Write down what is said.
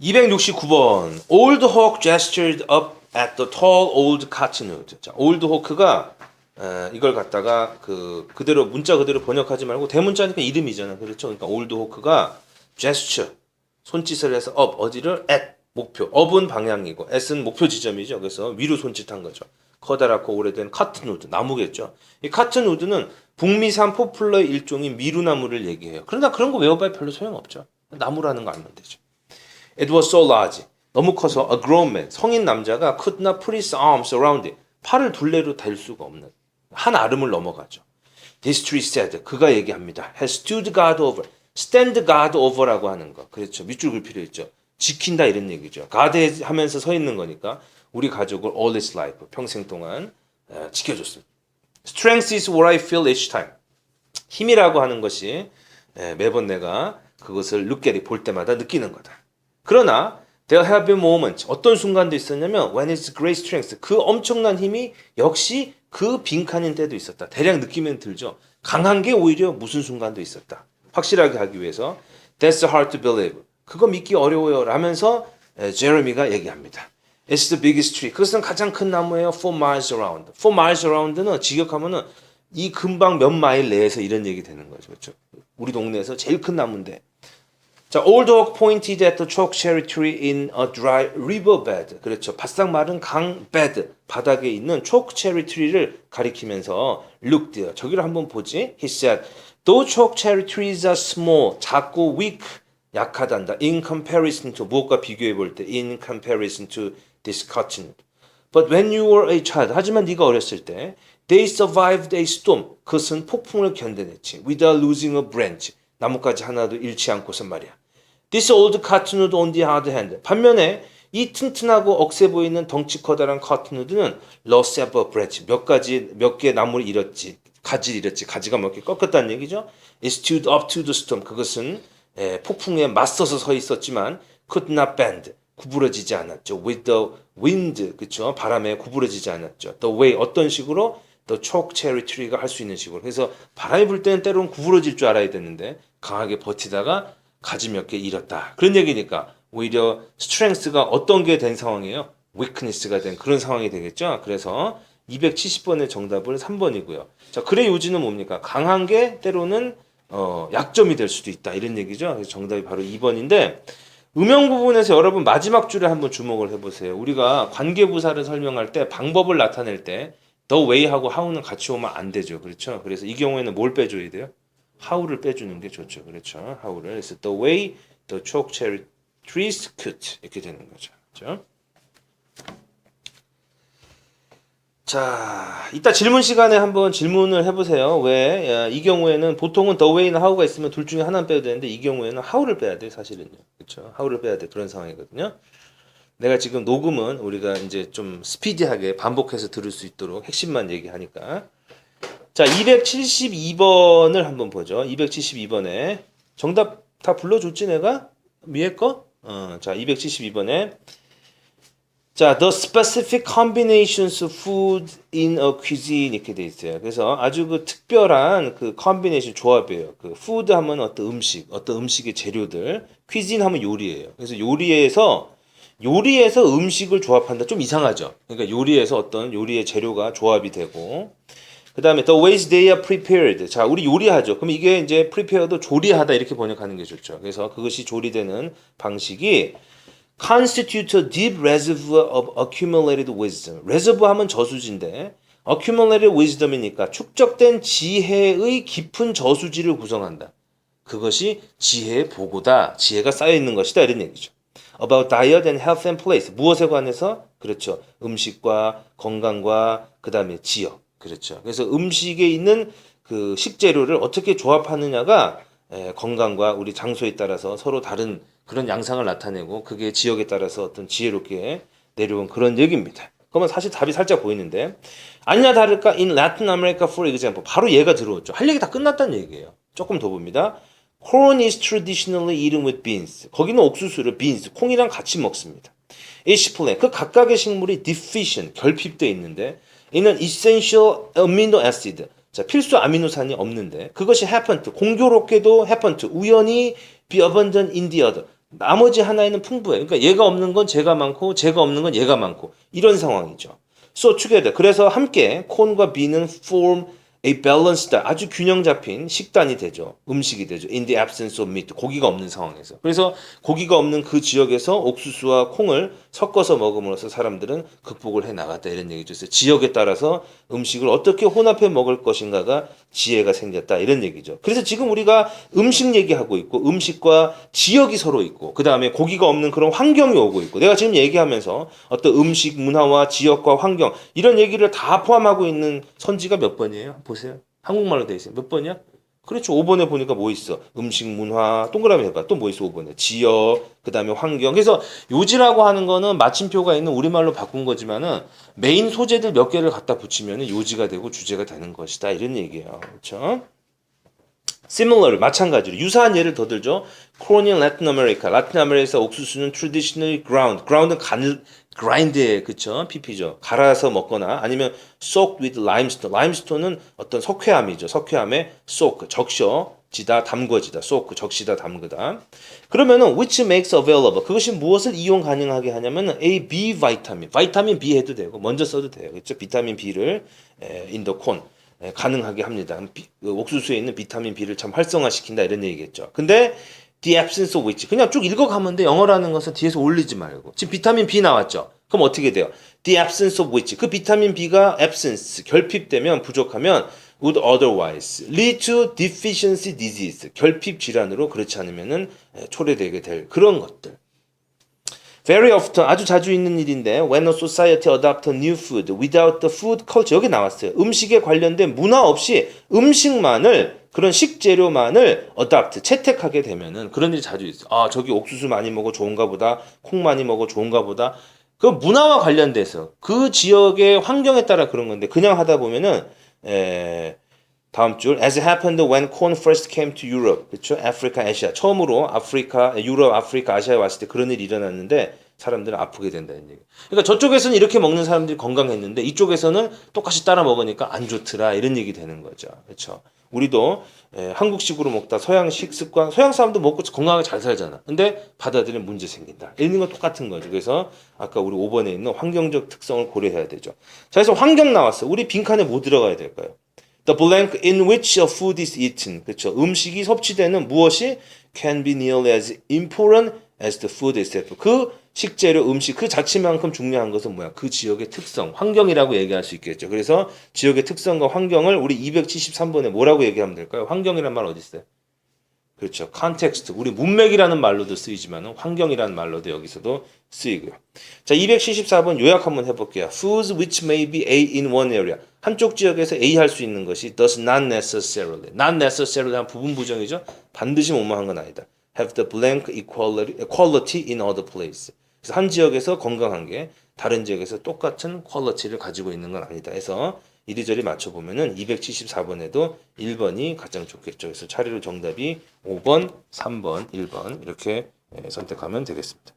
269번. Old Hawk gestured up at the tall old cottonwood. 자, Old Hawk가 이걸 갖다가 그대로 문자 그대로 번역하지 말고 대문자니까 이름이잖아. 그렇죠? 그러니까 Old Hawk가 gesture 손짓을 해서 up 어디를 at 목표 up은 방향이고 at은 목표 지점이죠. 그래서 위로 손짓한 거죠. 커다랗고 오래된 cottonwood 나무겠죠. 이 cottonwood는 북미산 포플러의 일종인 미루나무를 얘기해요. 그러나 그런 거 외워봐야 별로 소용없죠. 나무라는 거 알면 되죠. It was so large. 너무 커서 a grown man, 성인 남자가 could not put his arms around it. 팔을 둘레로 댈 수가 없는 한 아름을 넘어가죠. This tree said. 그가 얘기합니다. Has stood guard over. stand guard over라고 하는 거. 그렇죠. 밑줄 글 필요 있죠. 지킨다 이런 얘기죠. guard 하면서 서 있는 거니까 우리 가족을 all his life 평생 동안 지켜줬습니다. Strength is what I feel each time. 힘이라고 하는 것이 매번 내가 그것을 look at it 볼 때마다 느끼는 거다. 그러나 there have been moments 어떤 순간도 있었냐면 when it's great strength 그 엄청난 힘이 역시 그 빈칸인 때도 있었다. 대략 느끼면 들죠. 강한 게 오히려 무슨 순간도 있었다. 확실하게 하기 위해서 That's hard to believe. 그거 믿기 어려워요 라면서 제레미가 얘기합니다. It's the biggest tree. 그것은 가장 큰 나무예요. 4 miles around. 4 miles around는 직역하면은 이 근방 몇 마일 내에서 이런 얘기 되는 거죠. 그렇죠? 우리 동네에서 제일 큰 나무인데. 자, Old Oak pointed at the choke cherry tree in a dry river bed. 그렇죠. 바싹 마른 강 bed 바닥에 있는 choke cherry tree를 가리키면서 look there. 저기를 한번 보지. He said, those choke cherry trees are small. 작고 weak. 약하단다. In comparison to 무엇과 비교해 볼 때. In comparison to this cotton. But when you were a child. 하지만 네가 어렸을 때. They survived a storm. 그것은 폭풍을 견뎌냈지. Without losing a branch. 나뭇가지 하나도 잃지 않고서 말이야. This old cottonwood on the other hand. 반면에 이 튼튼하고 억세 보이는 덩치 커다란 cottonwood는 lost a branch. 몇 개 나무를 잃었지. 가지를 잃었지. 가지가 몇 개 꺾었다는 얘기죠. It stood up to the storm. 그것은 폭풍에 맞서서 서 있었지만 could not bend. 구부러지지 않았죠. With the wind. 그렇죠. 바람에 구부러지지 않았죠. The way 어떤 식으로? The choke cherry tree가 할 수 있는 식으로. 그래서 바람이 불 때는 때로는 구부러질 줄 알아야 되는데 강하게 버티다가 가지 몇 개 잃었다. 그런 얘기니까 오히려 strength가 어떤 게 된 상황이에요? weakness가 된 그런 상황이 되겠죠. 그래서 270번의 정답은 3번이고요. 자, 글의 요지는 뭡니까? 강한 게 때로는 약점이 될 수도 있다. 이런 얘기죠. 그래서 정답이 바로 2번인데 음영 부분에서 여러분 마지막 줄에 한번 주목을 해보세요. 우리가 관계부사를 설명할 때 방법을 나타낼 때 the way하고 how는 같이 오면 안 되죠. 그렇죠? 그래서 이 경우에는 뭘 빼줘야 돼요? how를 빼주는 게 좋죠. 그렇죠? how를. 그래서 the way the choke cherry trees could 이렇게 되는 거죠. 그렇죠? 자, 이따 질문 시간에 한번 질문을 해보세요. 왜? 이 경우에는 보통은 the way나 how가 있으면 둘 중에 하나는 빼야 되는데 이 경우에는 how를 빼야 돼요. 사실은요. 그렇죠? how를 빼야 돼. 그런 상황이거든요. 내가 지금 녹음은 우리가 이제 좀 스피디하게 반복해서 들을 수 있도록 핵심만 얘기하니까. 자, 272번을 한번 보죠. 272번에 정답 다 불러줬지 내가? 위에 거? 자, 272번에 자, the specific combinations of food in a cuisine 이렇게 돼 있어요. 그래서 아주 그 특별한 그 combination 조합이에요. 그 food 하면 어떤 음식의 재료들, cuisine 하면 요리예요. 그래서 요리에서 음식을 조합한다. 좀 이상하죠. 그러니까 요리에서 어떤 요리의 재료가 조합이 되고 그 다음에 the ways they are prepared. 자, 우리 요리하죠. 그럼 이게 이제 prepared, 조리하다 이렇게 번역하는 게 좋죠. 그래서 그것이 조리되는 방식이 constitute a deep reservoir of accumulated wisdom. reservoir 하면 저수지인데 accumulated wisdom이니까 축적된 지혜의 깊은 저수지를 구성한다. 그것이 지혜의 보고다. 지혜가 쌓여있는 것이다. 이런 얘기죠. About diet and health and place. 무엇에 관해서? 그렇죠. 음식과 건강과 그 다음에 지역. 그렇죠. 그래서 음식에 있는 그 식재료를 어떻게 조합하느냐가 건강과 우리 장소에 따라서 서로 다른 그런 양상을 나타내고 그게 지역에 따라서 어떤 지혜롭게 내려온 그런 얘기입니다. 그러면 사실 답이 살짝 보이는데 아니나 다를까 in Latin America for example 바로 얘가 들어오죠. 할 얘기 다 끝났다는 얘기예요. 조금 더 봅니다. Corn is traditionally eaten with beans. 거기는 옥수수를 beans, 콩이랑 같이 먹습니다. Each plant, 그 각각의 식물이 deficient, 결핍되어 있는데 in an essential amino acid, 자, 필수 아미노산이 없는데 그것이 happen to, 공교롭게도 happen to, 우연히 be abundant in the other, 나머지 하나에는 풍부해요. 그러니까 얘가 없는 건 제가 많고 제가 없는 건 얘가 많고 이런 상황이죠. So together. 그래서 함께 콘과 비는 form a balanced 아주 균형 잡힌 식단이 되죠. 음식이 되죠. In the absence of meat. 고기가 없는 상황에서. 그래서 고기가 없는 그 지역에서 옥수수와 콩을 섞어서 먹음으로써 사람들은 극복을 해 나갔다 이런 얘기죠. 그래서 지역에 따라서 음식을 어떻게 혼합해 먹을 것인가가 지혜가 생겼다 이런 얘기죠. 그래서 지금 우리가 음식 얘기하고 있고 음식과 지역이 서로 있고 그 다음에 고기가 없는 그런 환경이 오고 있고 내가 지금 얘기하면서 어떤 음식 문화와 지역과 환경 이런 얘기를 다 포함하고 있는 선지가 몇 번이에요? 보세요. 한국말로 돼 있어요. 몇 번이야? 그렇죠. 5번에 보니까 뭐 있어? 음식, 문화, 동그라미 해봐. 또 뭐 있어? 5번에. 지역, 그 다음에 환경. 그래서 요지라고 하는 거는 마침표가 있는 우리말로 바꾼 거지만은 메인 소재들 몇 개를 갖다 붙이면 요지가 되고 주제가 되는 것이다. 이런 얘기예요. 그렇죠? similar 마찬가지로 유사한 예를 더 들죠. Corn in Latin America. 라틴 아메리카에서 옥수수는 traditionally ground는 grind에 그쵸? PP죠. 갈아서 먹거나 아니면 soaked with limestone. limestone은 어떤 석회암이죠. 석회암에 soak 적셔지다 담궈지다. soak 적시다 담그다. 그러면은 which makes available. 그것이 무엇을 이용 가능하게 하냐면은 A, B 바이타민 B 해도 되고 먼저 써도 돼요. 그렇죠? 비타민 B를 in the corn 가능하게 합니다. 옥수수에 있는 비타민 B를 참 활성화시킨다 이런 얘기겠죠. 근데 the absence of which 그냥 쭉 읽어가면 돼. 영어라는 것은 뒤에서 올리지 말고. 지금 비타민 B 나왔죠. 그럼 어떻게 돼요? The absence of which 그 비타민 B가 absence 결핍되면 부족하면 would otherwise lead to deficiency disease 결핍 질환으로 그렇지 않으면은 초래되게 될 그런 것들. Very often 아주 자주 있는 일인데 when a society adopt a new food without the food culture 여기 나왔어요. 음식에 관련된 문화 없이 음식만을 그런 식재료만을 adopt 채택하게 되면은 그런 일이 자주 있어요. 아 저기 옥수수 많이 먹어 좋은가 보다. 콩 많이 먹어 좋은가 보다. 그 문화와 관련돼서 그 지역의 환경에 따라 그런 건데 그냥 하다 보면은 다음 줄 as happened when corn first came to Europe 그렇죠? 아프리카, 아시아 처음으로 아프리카, 유럽, 아프리카, 아시아에 왔을 때 그런 일이 일어났는데 사람들은 아프게 된다는 얘기. 그러니까 저쪽에서는 이렇게 먹는 사람들이 건강했는데 이쪽에서는 똑같이 따라 먹으니까 안 좋더라 이런 얘기 되는 거죠. 그렇죠? 우리도 한국식으로 먹다 서양식 습관, 서양 사람도 먹고 건강하게 잘 살잖아. 근데 받아들이면 문제 생긴다. 이런 건 똑같은 거죠. 그래서 아까 우리 5번에 있는 환경적 특성을 고려해야 되죠. 자, 그래서 환경 나왔어. 우리 빈칸에 뭐 들어가야 될까요? The blank in which a food is eaten. 그렇죠. 음식이 섭취되는 무엇이 can be nearly as important as the food itself. 그 식재료, 음식 그 자체만큼 중요한 것은 뭐야? 그 지역의 특성, 환경이라고 얘기할 수 있겠죠. 그래서 지역의 특성과 환경을 우리 273번에 뭐라고 얘기하면 될까요? 환경이란 말 어디 있어요? 그렇죠. 컨텍스트. 우리 문맥이라는 말로도 쓰이지만 환경이라는 말로도 여기서도 쓰이고요. 자, 274번 요약 한번 해볼게요. Foods which may be A in one area. 한쪽 지역에서 A 할 수 있는 것이 does not necessarily. not necessarily 한 부분 부정이죠. 반드시 뭐뭐한 건 아니다. have the blank equality in other place. 그래서 한 지역에서 건강한 게 다른 지역에서 똑같은 퀄리티를 가지고 있는 건 아니다. 해서 이리저리 맞춰보면은 274번에도 1번이 가장 좋겠죠. 그래서 차례로 정답이 5번, 3번, 1번 이렇게 선택하면 되겠습니다.